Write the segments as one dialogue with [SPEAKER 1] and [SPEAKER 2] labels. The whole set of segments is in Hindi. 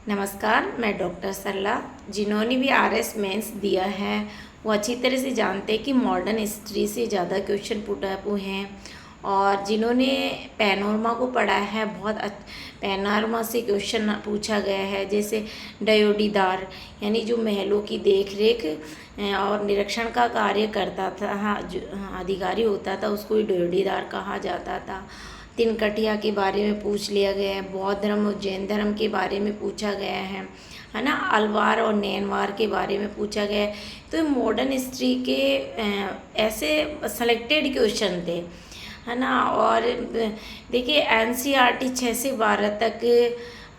[SPEAKER 1] नमस्कार, मैं डॉक्टर सरला। जिन्होंने भी आरएस मेंस दिया है वो अच्छी तरह से जानते हैं कि मॉडर्न हिस्ट्री से ज़्यादा क्वेश्चन पुट अप हुए हैं। और जिन्होंने पैनोरमा को पढ़ा है पैनोरमा से क्वेश्चन पूछा गया है, जैसे डयोडीदार यानी जो महलों की देख रेख और निरीक्षण का कार्य करता था, हाँ, जो अधिकारी होता था उसको ही डयोडीदार कहा जाता था। तिनकटिया के बारे में पूछ लिया गया है, बौद्ध धर्म और जैन धर्म के बारे में पूछा गया है ना। अलवार और नैनवार के बारे में पूछा गया है। तो मॉडर्न हिस्ट्री के ऐसे सेलेक्टेड क्वेश्चन थे, है ना। और देखिए एनसीईआरटी 6 से 12 तक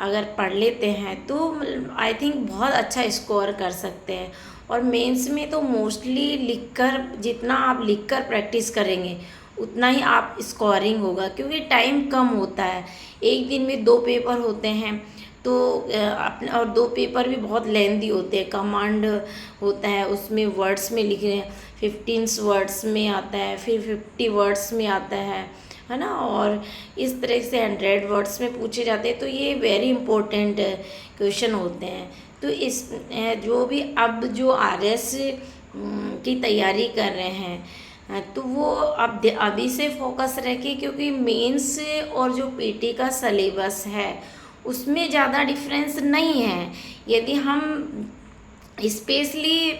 [SPEAKER 1] अगर पढ़ लेते हैं तो आई थिंक बहुत अच्छा स्कोर कर सकते हैं। और मेंस में तो मोस्टली लिखकर, जितना आप लिखकर प्रैक्टिस करेंगे उतना ही आप स्कोरिंग होगा, क्योंकि टाइम कम होता है। एक दिन में 2 पेपर होते हैं, तो अपने और 2 पेपर भी बहुत लेंदी होते हैं। कमांड होता है, उसमें वर्ड्स में लिख रहे हैं, 15 वर्ड्स में आता है, फिर 50 वर्ड्स में आता है ना। और इस तरह से 100 वर्ड्स में पूछे जाते हैं। तो ये वेरी इंपॉर्टेंट क्वेश्चन होते हैं। तो इस जो भी अब जो आरएस की तैयारी कर रहे हैं तो वो अब अभी से फोकस रखें, क्योंकि मेंस और जो पीटी का सिलेबस है उसमें ज़्यादा डिफरेंस नहीं है। यदि हम स्पेशली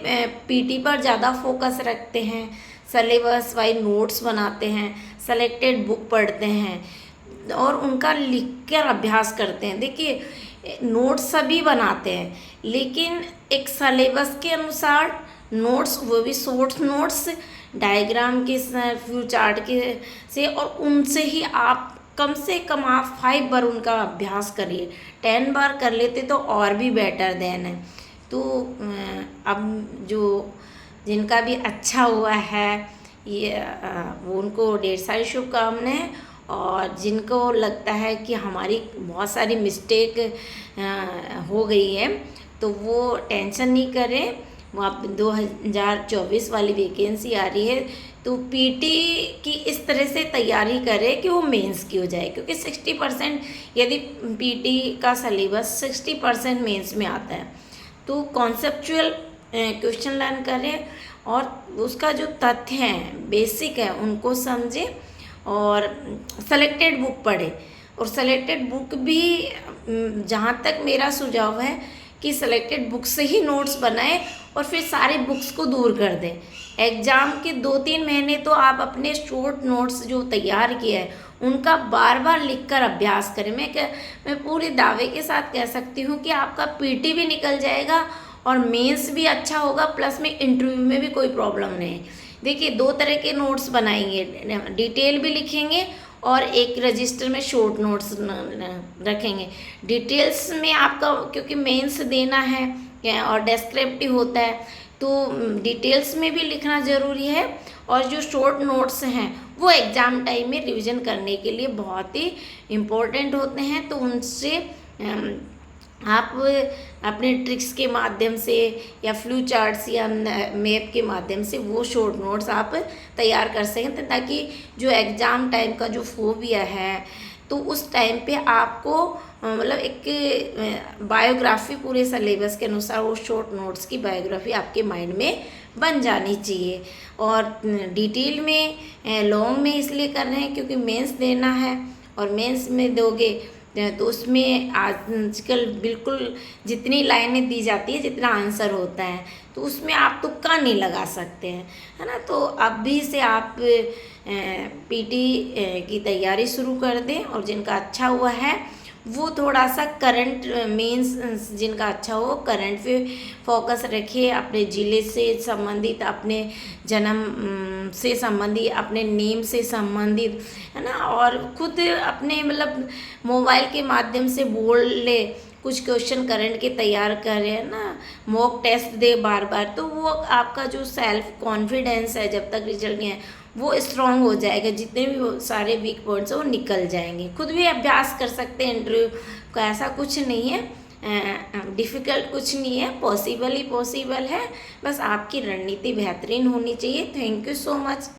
[SPEAKER 1] पीटी पर ज़्यादा फोकस रखते हैं, सिलेबस वाइज नोट्स बनाते हैं, सेलेक्टेड बुक पढ़ते हैं और उनका लिख कर अभ्यास करते हैं। देखिए नोट्स सभी बनाते हैं, लेकिन एक सिलेबस के अनुसार नोट्स, वो भी शॉर्ट नोट्स डायग्राम के फ्यू चार्ट के से, और उनसे ही आप कम से कम आप 5 बार उनका अभ्यास करिए। 10 बार कर लेते तो और भी बेटर देन है। तो अब जो जिनका भी अच्छा हुआ है ये वो उनको ढेर सारी शुभकामनाएं। और जिनको लगता है कि हमारी बहुत सारी मिस्टेक हो गई है तो वो टेंशन नहीं करें। वहाँ 2024 वाली वैकेंसी आ रही है, तो पीटी की इस तरह से तैयारी करें कि वो मेंस की हो जाए, क्योंकि 60% यदि पीटी का सिलेबस 60% मेंस में आता है तो कॉन्सेप्चुअल क्वेश्चन लर्न करें और उसका जो तथ्य हैं, बेसिक है, उनको समझें और सेलेक्टेड बुक पढ़ें। और सेलेक्टेड बुक भी जहाँ तक मेरा सुझाव है कि सेलेक्टेड बुक से ही नोट्स बनाएं और फिर सारे बुक्स को दूर कर दें। एग्ज़ाम के 2-3 महीने तो आप अपने शॉर्ट नोट्स जो तैयार किए हैं उनका बार बार लिखकर अभ्यास करें। मैं पूरे दावे के साथ कह सकती हूँ कि आपका पीटी भी निकल जाएगा और मेंस भी अच्छा होगा, प्लस में इंटरव्यू में भी कोई प्रॉब्लम नहीं। देखिए 2 तरह के नोट्स बनाएंगे, डिटेल भी लिखेंगे और एक रजिस्टर में शॉर्ट नोट्स रखेंगे। डिटेल्स में आपका, क्योंकि मेंस देना है और डेस्क्रिप्टिव होता है, तो डिटेल्स में भी लिखना ज़रूरी है। और जो शॉर्ट नोट्स हैं वो एग्ज़ाम टाइम में रिवीजन करने के लिए बहुत ही इम्पोर्टेंट होते हैं। तो उनसे आप अपने ट्रिक्स के माध्यम से या फ्लू चार्ट्स या मैप के माध्यम से वो शॉर्ट नोट्स आप तैयार कर सकें, ताकि जो एग्ज़ाम टाइम का जो फोबिया है तो उस टाइम पे आपको मतलब एक बायोग्राफी पूरे सिलेबस के अनुसार वो शॉर्ट नोट्स की बायोग्राफी आपके माइंड में बन जानी चाहिए। और डिटेल में लॉन्ग में इसलिए कर रहे हैं क्योंकि मेंस देना है, और मेंस में दोगे तो उसमें आजकल बिल्कुल जितनी लाइनें दी जाती है, जितना आंसर होता है, तो उसमें आप तुक्का नहीं लगा सकते हैं, है ना। तो अभी से आप पीटी की तैयारी शुरू कर दें। और जिनका अच्छा हुआ है वो थोड़ा सा करंट मेंस, जिनका अच्छा हो करंट पे फोकस रखिए, अपने ज़िले से संबंधित, अपने जन्म से संबंधित, अपने नेम से संबंधित, है ना। और खुद अपने मतलब मोबाइल के माध्यम से बोल ले, कुछ क्वेश्चन करंट के तैयार करें ना, मॉक टेस्ट दे बार बार, तो वो आपका जो सेल्फ कॉन्फिडेंस है जब तक रिजल्ट नहीं है वो स्ट्रांग हो जाएगा। जितने भी वो सारे वीक पॉइंट्स हैं वो निकल जाएंगे। खुद भी अभ्यास कर सकते हैं, इंटरव्यू का ऐसा कुछ नहीं है, डिफ़िकल्ट कुछ नहीं है, पॉसिबल ही पॉसिबल है। बस आपकी रणनीति बेहतरीन होनी चाहिए। Thank you so much.